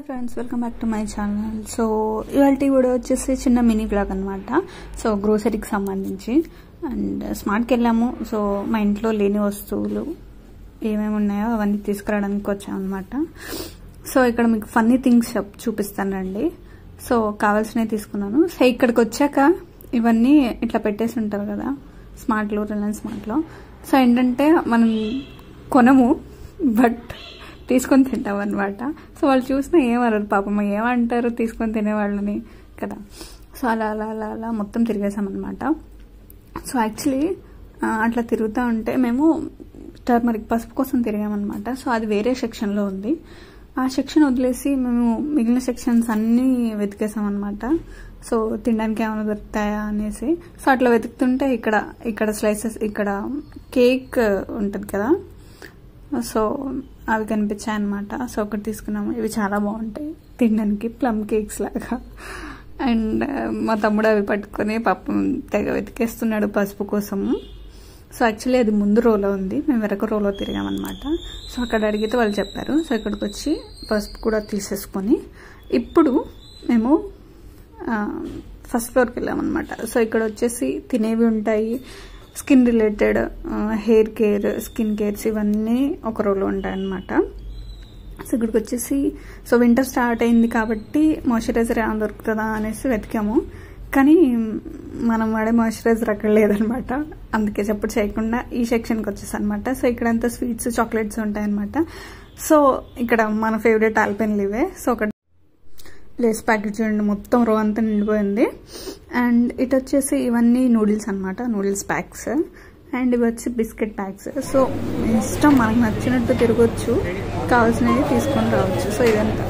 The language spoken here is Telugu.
Hi friends, welcome back to my channel. So ఇవాళ వీడియో వచ్చేసి చిన్న మినీ బ్లాగ్ అనమాట. సో గ్రోసరీకి సంబంధించి అండ్ స్మార్ట్కి వెళ్ళాము. సో మా ఇంట్లో లేని వస్తువులు ఏమేమి ఉన్నాయో అవన్నీ తీసుకురావడానికి వచ్చామన్నమాట. సో ఇక్కడ మీకు ఫన్నీ థింగ్స్ చూపిస్తానండి. సో కావాల్సినవి తీసుకున్నాను. సో ఇక్కడికి వచ్చాక ఇవన్నీ ఇట్లా పెట్టేసి ఉంటారు కదా స్మార్ట్లో, రిలయన్స్ స్మార్ట్లో. సో ఏంటంటే మనం కొనము, బట్ తీసుకొని తింటాం అనమాట. సో వాళ్ళు చూసినా ఏమన్నారు, పాపం ఏమంటారు తీసుకొని తినేవాళ్ళని కదా. సో అలా అలా అలా అలా మొత్తం తిరిగేసామన్నమాట. సో యాక్చువల్లీ అట్లా తిరుగుతూ ఉంటే మేము టర్మరిక్ పసుపు కోసం తిరిగామన్నమాట. సో అది వేరే సెక్షన్లో ఉంది. ఆ సెక్షన్ వదిలేసి మేము మిగిలిన సెక్షన్స్ అన్నీ వెతికేసామన్నమాట. సో తినడానికి ఏమైనా దొరుకుతాయా అనేసి. సో అట్లా వెతుకుతుంటే ఇక్కడ స్లైసెస్, ఇక్కడ కేక్ ఉంటుంది కదా, సో అవి కనిపించాయి అనమాట. సో ఒకటి తీసుకున్నాము. ఇవి చాలా బాగుంటాయి తినడానికి, ప్లమ్ కేక్స్ లాగా. అండ్ మా తమ్ముడు అవి పట్టుకొని పాపం తెగ వెతికేస్తున్నాడు పసుపు కోసము. సో యాక్చువల్లీ అది ముందు రోలో ఉంది, మేము వెనక రోలో తిరిగామన్నమాట. సో అక్కడ అడిగితే వాళ్ళు చెప్పారు. సో ఇక్కడికి వచ్చి పసుపు కూడా తీసేసుకొని ఇప్పుడు మేము ఫస్ట్ ఫ్లోర్కి వెళ్ళామన్నమాట. సో ఇక్కడ వచ్చేసి తినేవి ఉంటాయి, skin related, hair care, skin cares ఇవన్నీ ఒక రోలో ఉంటాయన్నమాట. సో ఇక్కడికి వచ్చేసి సో వింటర్ స్టార్ట్ అయింది కాబట్టి మాయిశ్చరైజర్ ఏమైనా దొరుకుతుందా అనేసి వెతికాము. కానీ మనం వాడే మాయిశ్చరైజర్ అక్కడ లేదనమాట. అందుకే చప్పుడు చేయకుండా ఈ సెక్షన్కి వచ్చేసి అనమాట. సో ఇక్కడంతా స్వీట్స్, చాక్లెట్స్ ఉంటాయన్నమాట. సో ఇక్కడ మన ఫేవరెట్ ఆల్పెన్లు ఇవే. సో ఒక లేస్ ప్యాకెట్ చూడండి, మొత్తం రో అంతా నిండిపోయింది. అండ్ ఇటు వచ్చేసి ఇవన్నీ నూడిల్స్ అనమాట, నూడిల్స్ ప్యాక్స్. అండ్ ఇవి వచ్చి బిస్కెట్ ప్యాక్స్. సో ఇష్టం, మనకు నచ్చినట్టు తిరగొచ్చు, కావాల్సినవి తీసుకొని రావచ్చు. సో ఇదంతా